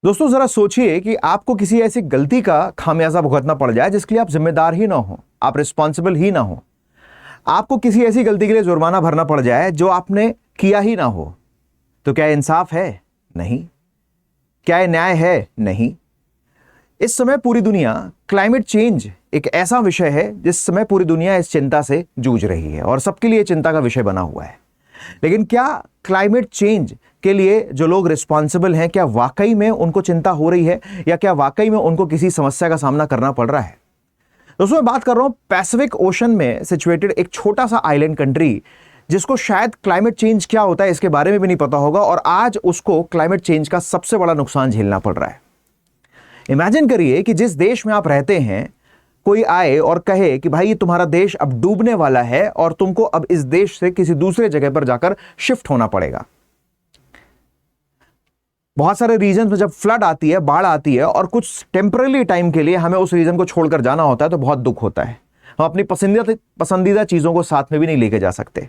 दोस्तों जरा सोचिए कि आपको किसी ऐसी गलती का खामियाजा भुगतना पड़ जाए जिसके लिए आप जिम्मेदार ही ना हो, आप रिस्पॉन्सिबल ही ना हो। आपको किसी ऐसी गलती के लिए जुर्माना भरना पड़ जाए जो आपने किया ही ना हो। तो क्या इंसाफ है? नहीं। क्या ये न्याय है? नहीं। इस समय पूरी दुनिया क्लाइमेट चेंज एक ऐसा विषय है जिस समय पूरी दुनिया इस चिंता से जूझ रही है और सबके लिए चिंता का विषय बना हुआ है। लेकिन क्या क्लाइमेट चेंज के लिए जो लोग रिस्पॉन्सिबल हैं, क्या वाकई में उनको चिंता हो रही है या क्या वाकई में उनको किसी समस्या का सामना करना पड़ रहा है? दोस्तों मैं बात कर रहा हूं पैसिफिक ओशन में सिचुएटेड एक छोटा सा आइलैंड कंट्री जिसको शायद क्लाइमेट चेंज क्या होता है इसके बारे में भी नहीं पता होगा और आज उसको क्लाइमेट चेंज का सबसे बड़ा नुकसान झेलना पड़ रहा है। इमेजिन करिए कि जिस देश में आप रहते हैं कोई आए और कहे कि भाई ये तुम्हारा देश अब डूबने वाला है और तुमको अब इस देश से किसी दूसरे जगह पर जाकर शिफ्ट होना पड़ेगा। बहुत सारे रीजन में जब फ्लड आती है, बाढ़ आती है और कुछ टेम्पररी टाइम के लिए हमें उस रीजन को छोड़कर जाना होता है तो बहुत दुख होता है। हम अपनी पसंदीदा चीजों को साथ में भी नहीं लेके जा सकते।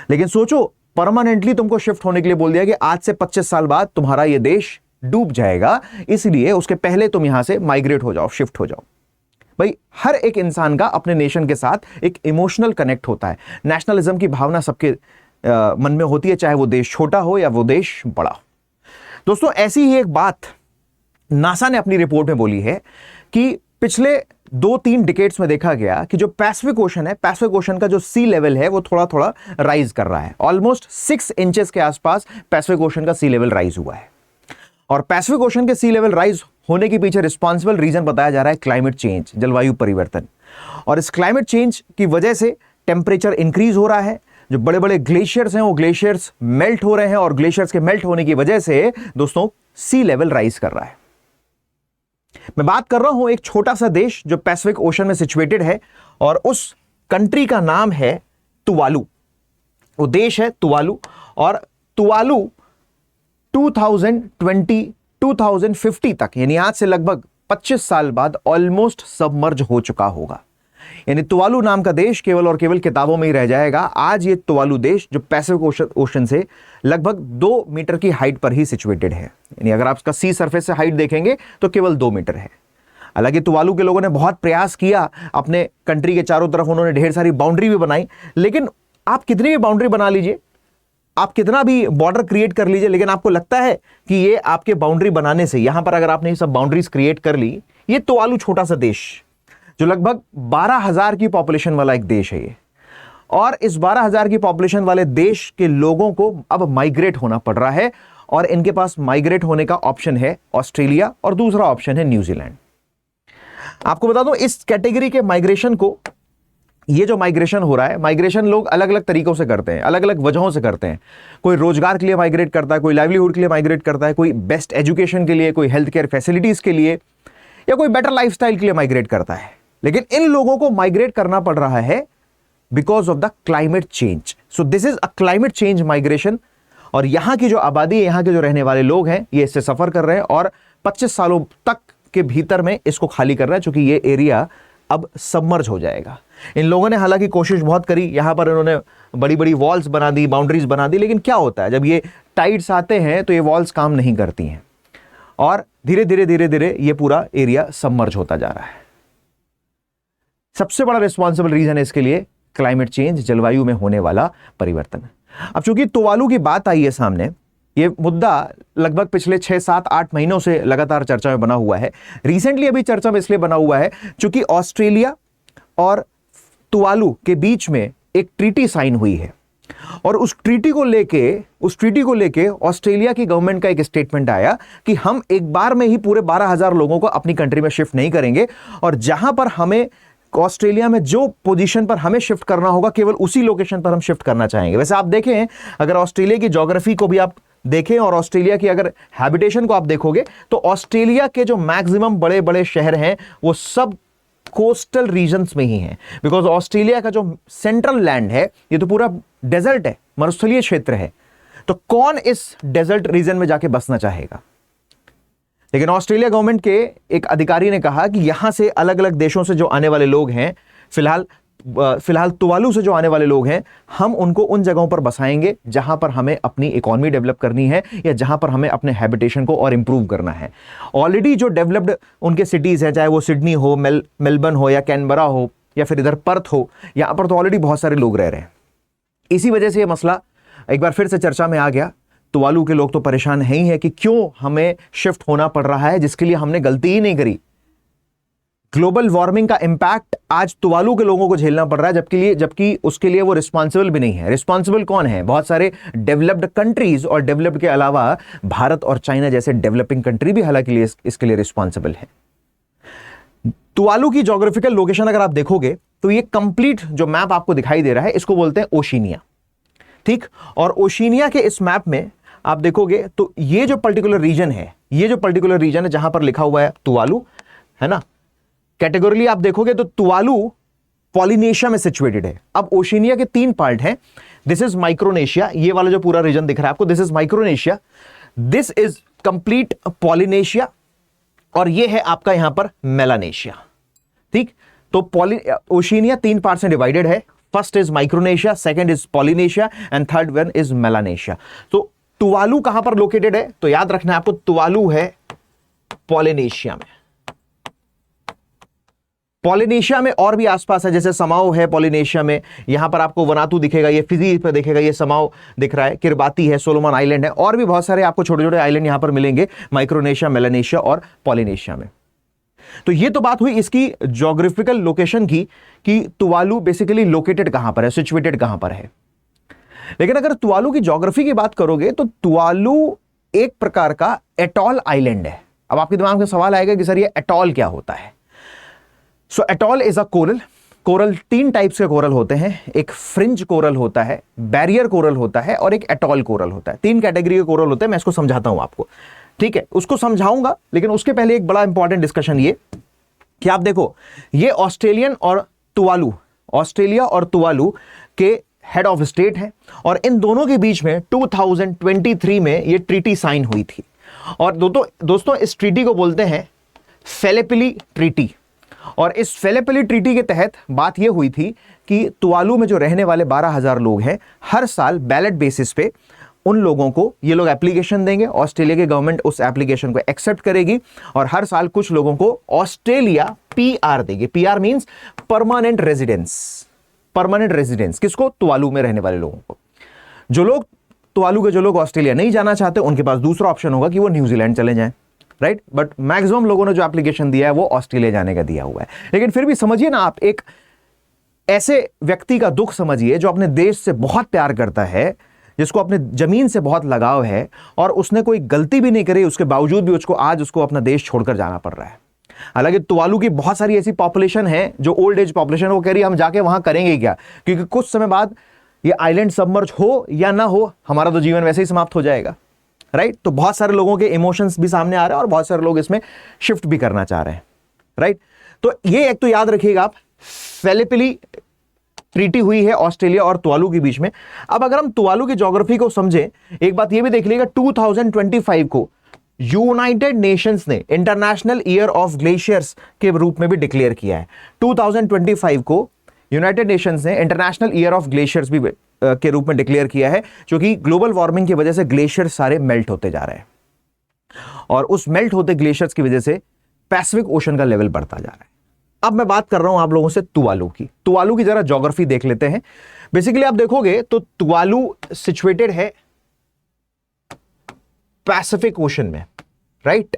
लेकिन सोचो परमानेंटली तुमको शिफ्ट होने के लिए बोल दिया कि आज से 25 साल बाद तुम्हारा यह देश डूब जाएगा, इसलिए उसके पहले तुम यहां से माइग्रेट हो जाओ, शिफ्ट हो जाओ। भाई हर एक इंसान का अपने नेशन के साथ एक इमोशनल कनेक्ट होता है। नेशनलिज्म की भावना सबके मन में होती है, चाहे वो देश छोटा हो या वो देश बड़ा हो। दोस्तों ऐसी ही एक बात नासा ने अपनी रिपोर्ट में बोली है कि पिछले 2-3 डिकेड्स में देखा गया कि जो पैसिफिक ओशन है, पैसिफिक ओशन का जो सी लेवल है वो थोड़ा थोड़ा राइज कर रहा है। ऑलमोस्ट 6 इंचेस के आसपास पैसिफिक ओशन का सी लेवल राइज हुआ है और पैसिफिक ओशन के सी लेवल राइज होने के पीछे रिस्पॉन्सिबल रीजन बताया जा रहा है क्लाइमेट चेंज, जलवायु परिवर्तन। और इस क्लाइमेट चेंज की वजह से टेम्परेचर इंक्रीज हो रहा है। जो बड़े बड़े ग्लेशियर्स हैं वो ग्लेशियर्स मेल्ट हो रहे हैं और ग्लेशियर्स के मेल्ट होने की वजह से दोस्तों सी लेवल राइज कर रहा है। मैं बात कर रहा हूं एक छोटा सा देश जो पैसिफिक ओशन में सिचुएटेड है और उस कंट्री का नाम है तुवालू। वो देश है तुवालू और तुवालू 2050 तक यानी आज से लगभग 25 साल बाद ऑलमोस्ट सबमर्ज हो चुका होगा। यानी तुवालू नाम का देश केवल और केवल किताबों में ही रह जाएगा। आज ये तुवालू देश जो पैसिफिक ओशन से लगभग 2 मीटर की हाइट पर ही सिचुएटेड है, यानी अगर आप इसका सी सरफेस से हाइट देखेंगे तो केवल 2 मीटर है। हालांकि तुवालू के लोगों ने बहुत प्रयास किया, अपने कंट्री के चारों तरफ उन्होंने ढेर सारी बाउंड्री भी बनाई, लेकिन आप कितनी भी बाउंड्री बना लीजिए, आप कितना भी बॉर्डर क्रिएट कर लीजिए, लेकिन आपको लगता है कि ये आपके बाउंड्री बनाने से यहां पर अगर आपने ये सब बाउंड्रीज क्रिएट कर ली, ये तुवालू छोटा सा देश जो लगभग 12,000 की पॉपुलेशन वाला एक देश है ये, और इस 12,000 की पॉपुलेशन वाले देश के लोगों को अब माइग्रेट होना पड़ रहा है और इनके पास माइग्रेट होने का ऑप्शन है ऑस्ट्रेलिया और दूसरा ऑप्शन है न्यूजीलैंड। आपको बता दूं इस कैटेगरी के माइग्रेशन को, ये जो माइग्रेशन हो रहा है, माइग्रेशन लोग अलग अलग तरीकों से करते हैं, अलग अलग वजहों से करते हैं। कोई रोजगार के लिए माइग्रेट करता है, कोई लाइवलीहुड के लिए माइग्रेट करता है, कोई बेस्ट एजुकेशन के लिए, कोई हेल्थ केयर फैसिलिटीज के लिए या कोई बेटर लाइफस्टाइल के लिए माइग्रेट करता है। लेकिन इन लोगों को माइग्रेट करना पड़ रहा है because of the climate change. So this is a climate change migration और यहां की जो आबादी है, यहां के जो रहने वाले लोग हैं, ये इससे सफर कर रहे हैं और 25 सालों तक के भीतर में इसको खाली कर रहा है, क्योंकि ये एरिया अब सबमर्ज हो जाएगा। इन लोगों ने हालांकि कोशिश बहुत करी, यहां पर इन्होंने बड़ी बड़ी वॉल्स बना दी, बाउंड्रीज बना दी, लेकिन क्या होता है जब ये टाइड्स आते हैं तो ये वॉल्स काम नहीं करती हैं और धीरे धीरे ये पूरा एरिया सबमर्ज होता जा रहा है। सबसे बड़ा रिस्पॉन्सिबल रीजन है इसके लिए क्लाइमेट चेंज, जलवायु में होने वाला परिवर्तन। अब चूंकि तुवालू की बात आई है सामने, ये मुद्दा लगभग पिछले 6-7-8 महीनों से लगातार चर्चा में बना हुआ है। रिसेंटली अभी चर्चा में इसलिए बना हुआ है क्योंकि ऑस्ट्रेलिया और तुवालू के बीच में एक ट्रीटी साइन हुई है और उस ट्रीटी को लेके ऑस्ट्रेलिया की गवर्नमेंट का एक स्टेटमेंट आया कि हम एक बार में ही पूरे 12,000 लोगों को अपनी कंट्री में शिफ्ट नहीं करेंगे और जहां पर हमें ऑस्ट्रेलिया में जो पोजीशन पर हमें शिफ्ट करना होगा केवल उसी लोकेशन पर हम शिफ्ट करना चाहेंगे। वैसे आप देखें, अगर ऑस्ट्रेलिया की ज्योग्राफी को भी आप देखें और ऑस्ट्रेलिया की अगर हैबिटेशन को आप देखोगे तो ऑस्ट्रेलिया के जो मैक्सिमम बड़े बड़े शहर हैं वो सब कोस्टल रीजन्स में ही हैं, बिकॉज ऑस्ट्रेलिया का जो सेंट्रल लैंड है ये तो पूरा डेजर्ट है, मरुस्थलीय क्षेत्र है। तो कौन इस डेजर्ट रीजन में जाके बसना चाहेगा? लेकिन ऑस्ट्रेलिया गवर्नमेंट के एक अधिकारी ने कहा कि यहां से अलग अलग देशों से जो आने वाले लोग हैं, फिलहाल फिलहाल तुवालू से जो आने वाले लोग हैं, हम उनको उन जगहों पर बसाएंगे जहां पर हमें अपनी इकोनॉमी डेवलप करनी है या जहां पर हमें अपने हैबिटेशन को और इंप्रूव करना है। ऑलरेडी जो डेवलप्ड उनके सिटीज हैं, चाहे वो सिडनी हो, मेलबर्न हो या कैनबरा हो या फिर इधर पर्थ हो, यहां पर तो ऑलरेडी बहुत सारे लोग रह रहे हैं। इसी वजह से ये मसला एक बार फिर से चर्चा में आ गया। तुवालू के लोग तो परेशान है ही है कि क्यों हमें शिफ्ट होना पड़ रहा है, जिसके लिए हमने गलती ही नहीं करी। ग्लोबल वार्मिंग का इंपैक्ट आज तुवालू के लोगों को झेलना पड़ रहा है, जबकि उसके लिए वो रिस्पॉन्सिबल भी नहीं है। रिस्पॉन्सिबल कौन है? बहुत सारे डेवलप्ड कंट्रीज, और डेवलप्ड के अलावा भारत और चाइना जैसे डेवलपिंग कंट्री भी हालांकि इसके लिए रिस्पॉन्सिबल है। तुवालू की ज्योग्राफिकल लोकेशन अगर आप देखोगे तो ये कंप्लीट जो मैप आपको दिखाई दे रहा है, इसको बोलते हैं ओशिनिया, ठीक। और ओशिनिया के इस मैप में आप देखोगे तो ये जो पर्टिकुलर रीजन है जहां पर लिखा हुआ है तुवालू, है ना, कैटेगोरिकली आप देखोगे तो तुवालू पॉलिनेशिया में सिचुएटेड है। अब ओशिनिया के 3 पार्ट हैं। दिस इज माइक्रोनेशिया, ये वाला जो पूरा रीजन दिख रहा है आपको, this is Micronesia, this is complete Polynesia, और ये है आपका यहां पर मेलानेशिया, ठीक। तो ओशिनिया 3 पार्ट से डिवाइडेड है। First is Micronesia, second is Polynesia and third one is Melanesia. तो तुवालू कहां पर लोकेटेड है? तो याद रखना है आपको, तुवालू है पॉलिनेशिया में। पॉलिनेशिया में और भी आसपास है, जैसे समाओ है पॉलिनेशिया में, यहां पर आपको वनातू दिखेगा, ये फिजी पे दिखेगा, ये समाओ दिख रहा है, किरबाती है, सोलोमन आइलैंड है, और भी बहुत सारे आपको छोटे छोटे आइलैंड यहां पर मिलेंगे माइक्रोनेशिया, मेलानेशिया और पॉलिनेशिया में। तो ये तो बात हुई इसकी ज्योग्राफिकल लोकेशन की, कि तुवालू बेसिकली लोकेटेड कहां पर है, सिचुएटेड कहां पर है। लेकिन अगर तुवालू की ज्योग्राफी की बात करोगे तो तुवालू एक प्रकार का एटॉल आइलैंड है। अब आपके दिमाग में सवाल आएगा कि सर ये एटॉल क्या होता है? So atoll is a coral. Coral 3 types के कोरल होते हैं, एक फ्रिंज कोरल होता है, बैरियर कोरल होता है और एक एटॉल कोरल होता है। 3 कैटेगरी के कोरल होते हैं। मैं इसको समझाता हूं आपको, ठीक है, उसको समझाऊंगा, लेकिन उसके पहले एक बड़ा इंपॉर्टेंट डिस्कशन ये कि आप देखो, ये ऑस्ट्रेलिया और तुवालू के हेड ऑफ स्टेट है, और इन दोनों के बीच में 2023 में ये ट्रीटी साइन हुई थी। और दोस्तों इस ट्रीटी को बोलते हैं फेलेपिली ट्रीटी। और इस फेलेपिली ट्रीटी के तहत बात यह हुई थी कि तुवालू में जो रहने वाले 12,000 लोग हैं, हर साल बैलेट बेसिस पे उन लोगों को ये लोग एप्लीकेशन देंगे, ऑस्ट्रेलिया की गवर्नमेंट उस एप्लीकेशन को एक्सेप्ट करेगी, और हर साल कुछ लोगों को ऑस्ट्रेलिया पीआर देगी। PR means permanent residence. किसको? तुवालू में रहने वाले लोगों को। तुवालू के जो लोग ऑस्ट्रेलिया नहीं जाना चाहते, उनके पास दूसरा ऑप्शन होगा कि वो न्यूजीलैंड चले जाएं, राइट। बट मैक्सिमम लोगों ने जो एप्लीकेशन दिया है वो ऑस्ट्रेलिया जाने का दिया हुआ है। लेकिन फिर भी समझिए ना, आप एक ऐसे व्यक्ति का दुख समझिए जो अपने देश से बहुत प्यार करता है, जिसको अपने जमीन से बहुत लगाव है, और उसने कोई गलती भी नहीं करी, उसके बावजूद भी उसको अपना देश छोड़कर जाना पड़ रहा है। हालांकि तुवालू की बहुत सारी ऐसी पॉपुलेशन है जो ओल्ड एज पॉपुलेशन, वो कह रही है हम जाके वहां करेंगे क्या, क्योंकि कुछ समय बाद ये आइलैंड सबमर्ज हो या ना हो, हमारा तो जीवन वैसे ही समाप्त हो जाएगा, राइट। तो बहुत सारे लोगों के इमोशंस भी सामने आ रहे हैं और बहुत सारे लोग इसमें शिफ्ट भी करना चाह रहे हैं, राइट। तो ये एक तो याद रखिएगा आप, फेलेपिली ट्रीटी हुई है ऑस्ट्रेलिया और तुवालू के बीच में। अब अगर हम तुवालू की ज्योग्राफी को समझें, एक बात ये भी देख लीजिएगा, 2025 को यूनाइटेड नेशंस ने इंटरनेशनल ईयर ऑफ ग्लेशियर्स के रूप में भी डिक्लेयर किया है। 2025 को यूनाइटेड नेशंस ने इंटरनेशनल ईयर ऑफ ग्लेशियर्स भी के रूप में डिक्लेयर किया है, क्योंकि ग्लोबल वार्मिंग की वजह से ग्लेशियर सारे मेल्ट होते जा रहे हैं, और उस मेल्ट होते ग्लेशियर्स की वजह से पैसिफिक ओशन का लेवल बढ़ता जा रहा है। अब मैं बात कर रहा हूं आप लोगों से तुवालू की जरा ज्योग्राफी देख लेते हैं। बेसिकली आप देखोगे तो तुवालू सिचुएटेड है पैसिफिक ओशन में, राइट।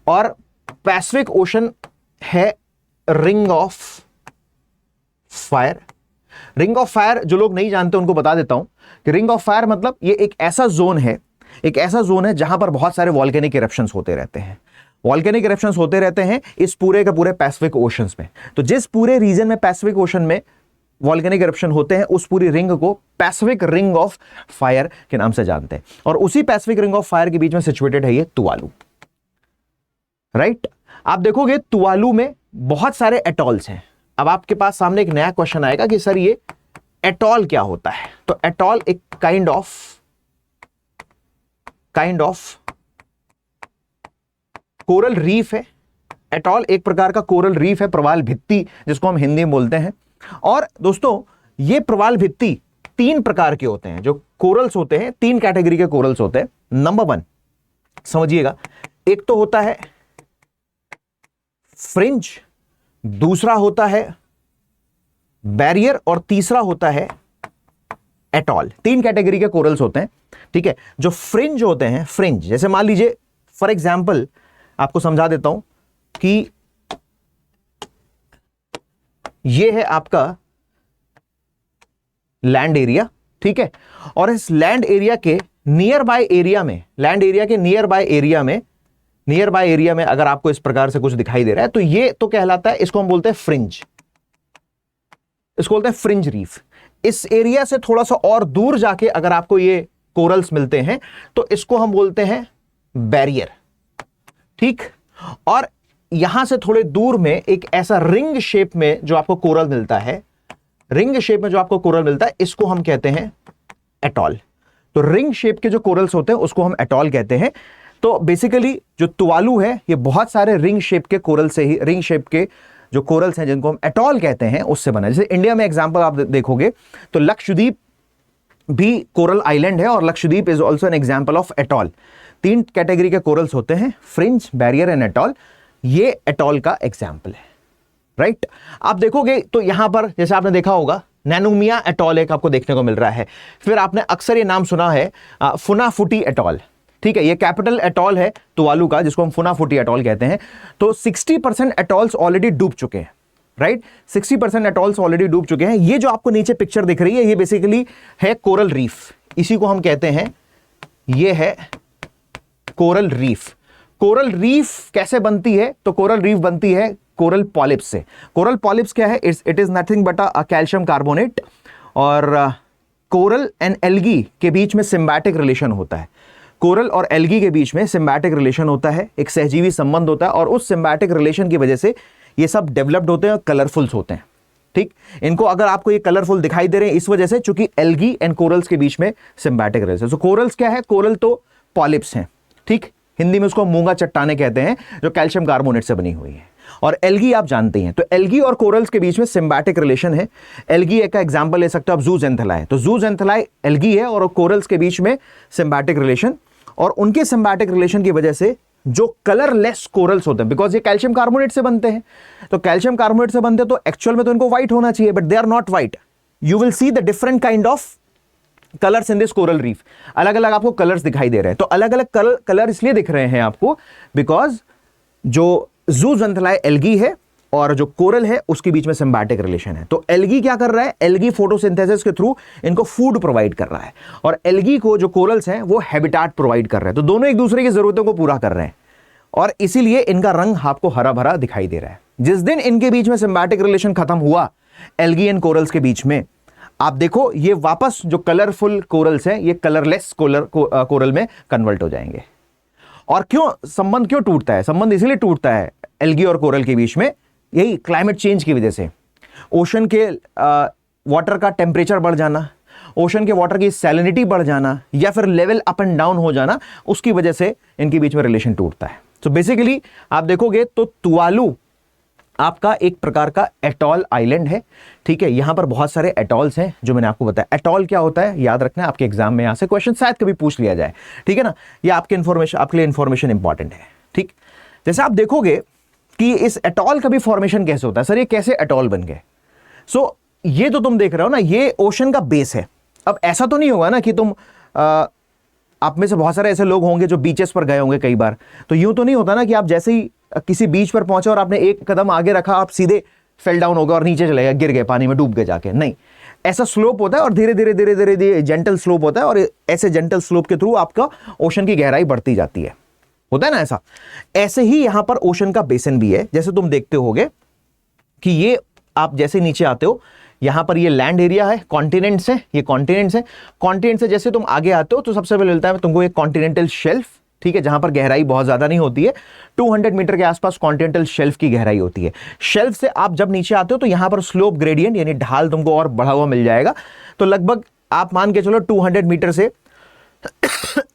और पैसिफिक ओशन है ring of fire. Ring of fire जो लोग नहीं जानते उनको बता देता हूं कि रिंग ऑफ फायर मतलब ये एक ऐसा जोन है जहां पर बहुत सारे वॉल्केनिक इरप्शंस होते रहते हैं। इस पूरे के पूरे पैसिफिक ओशंस में। तो जिस पूरे रीजन में पैसिफिक ओशन में वॉल्केनिक इरप्शन होते हैं, उस पूरी रिंग को पैसिफिक रिंग ऑफ फायर के नाम से जानते हैं। और उसी पैसिफिक रिंग ऑफ फायर के बीच में सिचुएटेड है ये तुवालू, राइट। आप देखोगे तुवालू में बहुत सारे एटॉल्स हैं। अब आपके पास सामने एक नया क्वेश्चन आएगा कि सर ये एटॉल क्या होता है? तो एटॉल एक काइंड ऑफ कोरल रीफ है। एटॉल एक प्रकार का कोरल रीफ है, प्रवाल भित्ति जिसको हम हिंदी में बोलते हैं, और दोस्तों ये प्रवाल भित्ति 3 प्रकार के होते हैं, जो कोरल्स होते हैं 3 कैटेगरी के कोरल्स होते हैं। नंबर 1 समझिएगा, एक तो होता है फ्रिंज, दूसरा होता है बैरियर और तीसरा होता है एटॉल। 3 कैटेगरी के कोरल्स होते हैं, ठीक है। जो फ्रिंज होते हैं, फ्रिंज जैसे मान लीजिए फॉर एग्जांपल आपको समझा देता हूं कि ये है आपका लैंड एरिया, ठीक है, और इस लैंड एरिया के नियर बाय एरिया में, लैंड एरिया के नियर बाय एरिया में अगर आपको इस प्रकार से कुछ दिखाई दे रहा है तो ये तो कहलाता है, इसको हम बोलते हैं फ्रिंज, इसको बोलते हैं फ्रिंज रीफ। इस एरिया से थोड़ा सा और दूर जाके अगर आपको ये कोरल्स मिलते हैं तो इसको हम बोलते हैं बैरियर, ठीक। और यहां से थोड़े दूर में एक ऐसा रिंग शेप में जो आपको कोरल मिलता है, रिंग शेप में जो आपको कोरल मिलता है, इसको हम कहते हैं एटॉल। तो रिंग शेप के जो कोरल्स होते हैं उसको हम एटॉल कहते हैं। तो बेसिकली जो तुवालू है ये बहुत सारे रिंग शेप के कोरल से ही, रिंग शेप के जो कोरल्स हैं जिनको हम एटॉल कहते हैं उससे बना है। जैसे इंडिया में एग्जांपल आप देखोगे तो लक्षद्वीप भी कोरल आइलैंड है और Lakshadweep is also an example of atoll. 3 category के कोरल्स होते हैं, फ्रिंज, बैरियर एंड एटॉल। ये एटॉल का एग्जाम्पल है, राइट। आप देखोगे तो यहां पर जैसे आपने देखा होगा नैनोमिया एटॉल एक आपको देखने को मिल रहा है। फिर आपने अक्सर ये नाम सुना है फुनाफुटी एटॉल, ठीक है। ये कैपिटल एटॉल है तुवालू का जिसको हम फुनाफुटी एटॉल कहते हैं। तो 60% एटॉल्स ऑलरेडी डूब चुके हैं, राइट। 60% एटॉल्स ऑलरेडी डूब चुके हैं। ये जो आपको नीचे पिक्चर दिख रही है ये बेसिकली है कोरल रीफ, इसी को हम कहते हैं, ये है कोरल रीफ। कोरल रीफ कैसे बनती है? तो कोरल रीफ बनती है कोरल पॉलिप्स से। कोरल पॉलिप्स क्या है? It is nothing but a calcium carbonate. और कोरल एंड एल्गी के बीच में सिम्बायोटिक रिलेशन होता है। कोरल और एल्गी के बीच में सिम्बायोटिक रिलेशन होता है, एक सहजीवी संबंध होता है, और उस सिम्बायोटिक रिलेशन की वजह से ये सब डेवलप्ड होते हैं और कलरफुल्स होते हैं, ठीक। इनको अगर आपको ये कलरफुल दिखाई दे रहे हैं इस वजह से चूंकि एल्गी एंड कोरल्स के बीच में सिम्बायोटिक रिलेशन। तो कोरल्स क्या है? कोरल तो पॉलिप्स हैं, ठीक। हिंदी में उसको मूंगा चट्टाने कहते हैं जो कैल्शियम कार्बोनेट से बनी हुई है। और एल्गी आप जानते हैं, तो एल्गी और कोरल्स के बीच में सिम्बायोटिक रिलेशन है। एल्गी एक का एग्जांपल ले सकते हो आप, ज़ूज़ेंथेलाई। तो ज़ूज़ेंथेलाई एल्गी है और कोरल्स के बीच में सिम्बायोटिक रिलेशन, और उनके सिम्बायोटिक रिलेशन की वजह से जो कलरलेस कोरल्स होते हैं, बिकॉज ये कैल्शियम कार्बोनेट से बनते हैं, तो कैल्शियम कार्बोनेट से बनते हैं तो एक्चुअल में तो इनको व्हाइट होना चाहिए, but they are not white. You will see the different kind of colours in this coral reef. अलग अलग आपको कलर्स दिखाई दे रहे हैं। तो अलग अलग कलर इसलिए दिख रहे हैं आपको बिकॉज जो ज़ूज़ेंथेलाई एल्गी है और जो कोरल है उसके बीच में सिम्बायोटिक रिलेशन है। तो एल्गी क्या कर रहा है? एल्गी फोटोसिंथेसिस के थ्रू इनको फूड प्रोवाइड कर रहा है, और एल्गी को जो कोरल्स हैं वो हैबिटाट प्रोवाइड कर रहे हैं। तो दोनों एक दूसरे की जरूरतों को पूरा कर रहे हैं, और इसीलिए इनका रंग आपको हरा भरा दिखाई दे रहा है। जिस दिन इनके बीच में सिम्बायोटिक रिलेशन खत्म हुआ एल्गी एंड कोरल्स के बीच में, आप देखो ये वापस जो कलरफुल कोरल्स हैं ये कलरलेस कोरल में कन्वर्ट हो जाएंगे। और क्यों संबंध क्यों टूटता है? संबंध इसलिए टूटता है एल्गी और कोरल के बीच में, यही क्लाइमेट चेंज की वजह से। ओशन के वाटर का टेम्परेचर बढ़ जाना, ओशन के वाटर की सैलिनिटी बढ़ जाना, या फिर लेवल अप एंड डाउन हो जाना, उसकी वजह से इनके बीच में रिलेशन टूटता है। तो बेसिकली आप देखोगे तो तुवालू आपका एक प्रकार का एटॉल आइलैंड है, ठीक है। यहां पर बहुत सारे एटॉल्स हैं जो मैंने आपको बताया। एटॉल क्या होता है याद रखना, आपके एग्जाम में यहां से क्वेश्चन शायद कभी पूछ लिया जाए, ठीक है ना। ये आपके लिए इंफॉर्मेशन इंपॉर्टेंट है, ठीक। जैसे आप देखोगे कि इस एटॉल का भी फॉर्मेशन कैसे होता है। सर ये कैसे एटॉल बन गए? सो ये तो तुम देख रहे हो ना, ये ओशन का बेस है। अब ऐसा तो नहीं होगा ना कि तुम आप में से बहुत सारे ऐसे लोग होंगे जो बीचेस पर गए होंगे कई बार, तो यूं तो नहीं होता ना कि आप जैसे ही किसी बीच पर पहुंचे और आपने एक कदम आगे रखा आप सीधे फेल डाउन हो गए और नीचे चले गए, गिर गए, पानी में डूब गए जाके। नहीं, ऐसा स्लोप होता है और धीरे धीरे धीरे धीरे धीरे जेंटल स्लोप होता है, और ऐसे जेंटल स्लोप के थ्रू आपका ओशन की गहराई बढ़ती जाती है, होता है ना ऐसा। ऐसे ही यहां पर ओशन का बेसिन भी है। जैसे तुम देखते होगे कि ये आप जैसे नीचे आते हो, यहां पर ये लैंड एरिया है, कॉन्टिनेंट्स है, ये कॉन्टिनेंट्स है। कॉन्टिनेंट से जैसे तुम आगे आते हो तो सबसे पहले मिलता है तुमको एक कॉन्टिनेंटल शेल्फ, ठीक है, जहां पर गहराई बहुत ज्यादा नहीं होती है। 200 मीटर के आसपास कॉन्टिनेंटल शेल्फ की गहराई होती है। शेल्फ से आप जब नीचे आते हो तो यहां पर स्लोप ग्रेडियंट यानी ढाल तुमको और बढ़ा हुआ मिल जाएगा। तो लगभग आप मान के चलो 200 मीटर से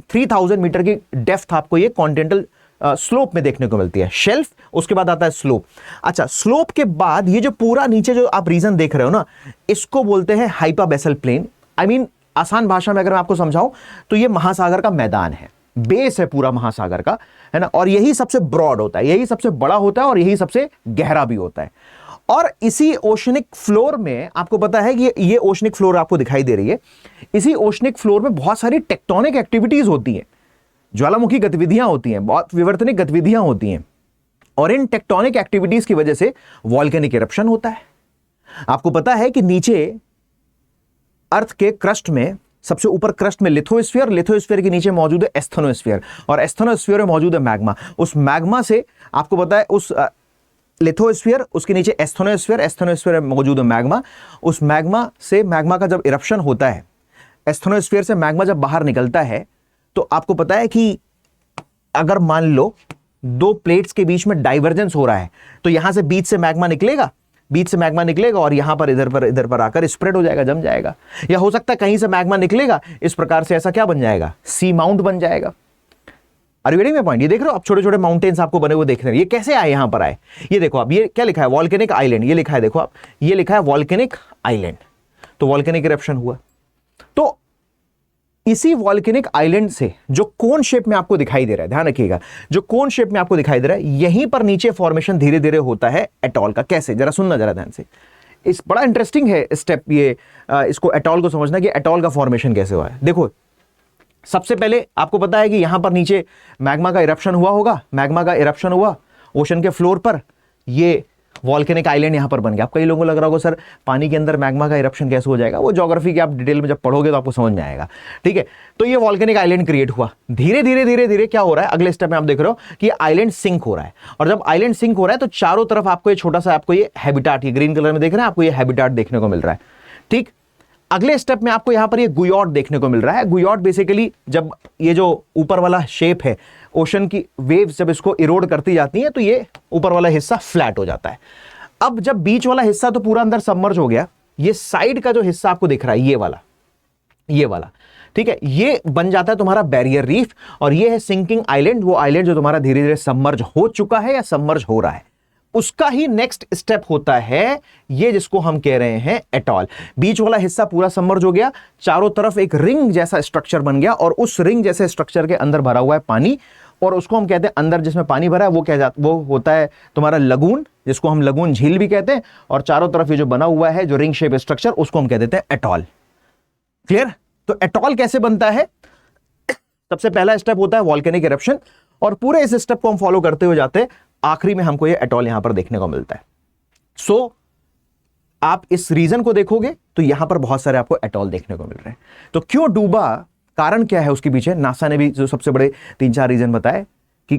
3000 मीटर की डेप्थ आपको ये कॉन्टिनेंटल स्लोप में देखने को मिलती है। शेल्फ, उसके बाद आता है स्लोप। अच्छा, स्लोप के बाद ये जो पूरा नीचे जो आप रीजन देख रहे हो ना, इसको बोलते हैं हाइपाबेसल प्लेन। आई मीन आसान भाषा में अगर मैं आपको समझाऊं तो ये महासागर का मैदान है, बेस है पूरा महासागर का, है ना। और यही सबसे ब्रॉड होता है, यही सबसे बड़ा होता है और यही सबसे गहरा भी होता है। और इसी ओशनिक फ्लोर में आपको पता है कि ये ओशनिक फ्लोर आपको दिखाई दे रही है, इसी ओशनिक फ्लोर में बहुत सारी टेक्टोनिक एक्टिविटीज होती हैं, ज्वालामुखी गतिविधियां होती हैं, बहुत विवर्तनिक गतिविधियां होती हैं। और इन टेक्टोनिक एक्टिविटीज की वजह से वॉल्केनिक इरप्शन होता है। आपको पता है कि नीचे अर्थ के क्रस्ट में, सबसे ऊपर क्रस्ट में लिथोस्फीयर, लिथोस्फीयर के नीचे मौजूद है एस्थेनोस्फीयर, और एस्थेनोस्फीयर में मौजूद है मैग्मा। उस मैग्मा से आपको पता है, उस लिथोस्फीयर, उसके नीचे एस्थेनोस्फीयर, एस्थेनोस्फीयर में मौजूद है मैग्मा। उस मैग्मा से, मैग्मा का जब इरप्शन होता है, एस्थेनोस्फीयर से मैग्मा जब बाहर निकलता है, तो आपको पता है कि अगर मान लो दो प्लेट्स के बीच में डाइवर्जेंस हो रहा है, तो यहां से बीच से मैग्मा निकलेगा, बीच से मैग्मा निकलेगा और यहां पर इधर पर आकर स्प्रेड हो जाएगा, जम जाएगा। या हो सकता है कहीं से मैग्मा निकलेगा, इस प्रकार से ऐसा क्या बन जाएगा, सी माउंट बन जाएगा। Are you getting my point? ये देख रहे हो आप, छोटे छोटे माउंटेन्स आपको बने हुए देख रहे हैं। ये कैसे आए यहां पर आए, ये देखो आप, ये क्या लिखा है, वॉल्केनिक आइलैंड, ये लिखा है, देखो आप, ये लिखा है वॉल्केनिक आइलैंड। तो वॉल्केनिक इरप्शन हुआ, तो इसी वॉल्केनिक आइलैंड से जो कोन शेप में आपको दिखाई दे रहा है, ध्यान रखिएगा, जो कोन शेप में आपको दिखाई दे रहा है, यहीं पर नीचे फॉर्मेशन धीरे धीरे होता है एटॉल का। कैसे, जरा सुनना जरा ध्यान से, इस बड़ा इंटरेस्टिंग है स्टेप ये, इसको एटॉल को समझना कि एटॉल का फॉर्मेशन कैसे हुआ है। देखो, सबसे पहले आपको पता है कि यहां पर नीचे मैग्मा का इरप्शन हुआ होगा, मैग्मा का इरप्शन हुआ ओशन के फ्लोर पर, ये वॉल्केनिक आइलैंड यहां पर बन गया। आप कई लोगों को लग रहा होगा सर पानी के अंदर मैग्मा का इरप्शन कैसे हो जाएगा, वो ज्योग्राफी के आप डिटेल में जब पढ़ोगे तो आपको समझ में आएगा, ठीक है। तो ये वॉल्केनिक आइलैंड क्रिएट हुआ, धीरे धीरे धीरे धीरे क्या हो रहा है, अगले स्टेप में आप देख रहे हो कि आइलैंड सिंक हो रहा है। और जब आइलैंड सिंक हो रहा है तो चारों तरफ आपको ये छोटा सा, आपको ये हैबिटाट, ये ग्रीन कलर में देख रहे हैं, आपको ये हैबिटाट देखने को मिल रहा है, ठीक। अगले स्टेप में आपको यहां पर ये गुयॉट देखने को मिल रहा है। गुयॉट बेसिकली, जब ये जो ऊपर वाला शेप है, ओशन की वेव्स जब इसको इरोड करती जाती है तो ये ऊपर वाला हिस्सा फ्लैट हो जाता है। अब जब बीच वाला हिस्सा तो पूरा अंदर सबमर्ज हो गया, ये साइड का जो हिस्सा आपको दिख रहा है, ये वाला, ठीक है, ये बन जाता है तुम्हारा बैरियर रीफ, और ये है सिंकिंग आइलैंड, वो आइलैंड जो तुम्हारा धीरे धीरे सबमर्ज हो चुका है या सबमर्ज हो रहा है। उसका ही नेक्स्ट स्टेप होता है ये, जिसको हम कह रहे हैं एटॉल। बीच वाला हिस्सा पूरा सबमर्ज हो गया, चारों तरफ एक रिंग जैसा स्ट्रक्चर बन गया, और उस रिंग जैसे स्ट्रक्चर के अंदर भरा हुआ है पानी, और उसको हम कहते हैं, अंदर जिसमें पानी भरा है वो होता है तुम्हारा लगून, जिसको हम लगून झील भी कहते हैं। और चारों तरफ ये जो बना हुआ है जो रिंग शेप स्ट्रक्चर, उसको हम कह देते हैं एटॉल। क्लियर? तो एटॉल कैसे बनता है? सबसे पहला स्टेप होता है वॉल्केनिक इरप्शन, और पूरे इस स्टेप को हम फॉलो करते हुए जाते हैं, आखिरी में हमको ये एटॉल यहां पर देखने को मिलता है। सो आप इस रीजन को देखोगे तो यहां पर बहुत सारे आपको एटॉल देखने को मिल रहे हैं। तो क्यों डूबा, कारण क्या है उसके पीछे? नासा ने भी जो सबसे बड़े 3-4 रीजन बताए कि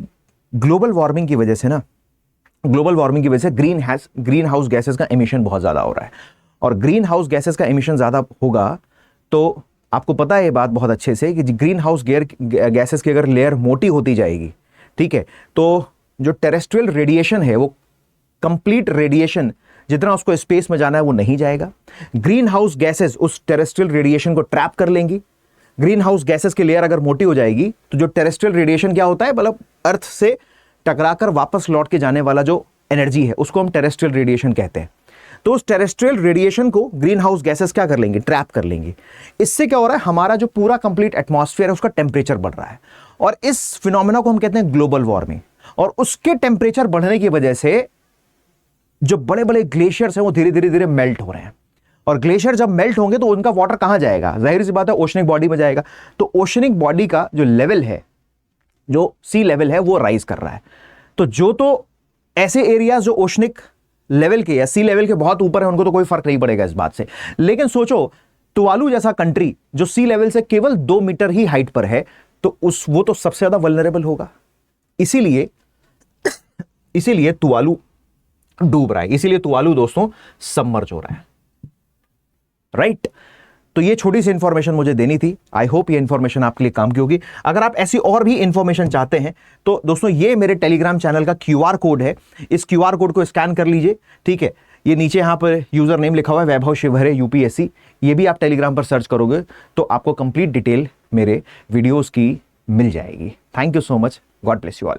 ग्लोबल वार्मिंग की वजह से ना, ग्लोबल वार्मिंग की वजह से ग्रीन हाउस गैसेस का एमिशन बहुत ज्यादा हो रहा है, और ग्रीन हाउस गैसेस का एमिशन ज्यादा होगा तो आपको पता है ये बात बहुत अच्छे से कि ग्रीन हाउस गैसेस की अगर लेयर मोटी होती जाएगी, ठीक है, तो जो टेरेस्ट्रियल रेडिएशन है, वो कंप्लीट रेडिएशन जितना उसको स्पेस में जाना है वो नहीं जाएगा। ग्रीन हाउस गैसेस उस टेरेस्ट्रियल रेडिएशन को ट्रैप कर लेंगी। ग्रीन हाउस गैसेस की लेयर अगर मोटी हो जाएगी तो जो टेरेस्ट्रियल रेडिएशन क्या होता है, मतलब अर्थ से टकराकर वापस लौट के जाने वाला जो एनर्जी है, उसको हम टेरेस्ट्रियल रेडिएशन कहते हैं। तो उस टेरेस्ट्रियल रेडिएशन को ग्रीन हाउस गैसेस क्या कर लेंगे, ट्रैप कर लेंगे। इससे क्या हो रहा है, हमारा जो पूरा कंप्लीट एटमॉस्फेयर है उसका टेम्परेचर बढ़ रहा है, और इस फिनोमेना को हम कहते हैं ग्लोबल वार्मिंग। और उसके टेम्परेचर बढ़ने की वजह से जो बड़े बड़े ग्लेशियर्स हैं वो धीरे धीरे धीरे मेल्ट हो रहे हैं, और ग्लेशियर जब मेल्ट होंगे तो उनका वाटर कहां जाएगा, जाहिर सी बात है ओशनिक बॉडी में जाएगा। तो ओशनिक बॉडी का जो लेवल है, जो सी लेवल है, वो राइज कर रहा है। तो ऐसे एरियाज जो ओशनिक लेवल के या सी लेवल के बहुत ऊपर है, उनको तो कोई फर्क नहीं पड़ेगा इस बात से। लेकिन सोचो तुवालू जैसा कंट्री जो सी लेवल से केवल 2 मीटर ही हाइट पर है, तो वो तो सबसे ज्यादा वल्नरेबल होगा। इसीलिए तुवालू डूब रहा है, इसीलिए तुवालू दोस्तों सबमर्ज हो रहा है, राइट। तो ये छोटी सी इंफॉर्मेशन मुझे देनी थी। आई होप ये इंफॉर्मेशन आपके लिए काम की होगी। अगर आप ऐसी और भी इंफॉर्मेशन चाहते हैं तो दोस्तों ये मेरे टेलीग्राम चैनल का QR कोड है, इस QR कोड को स्कैन कर लीजिए, ठीक है। ये नीचे यहां पर यूजर नेम लिखा हुआ है वैभव शिवहरे UPSC, ये भी आप टेलीग्राम पर सर्च करोगे तो आपको कंप्लीट डिटेल मेरे वीडियोस की मिल जाएगी। Thank you so much, God bless you all.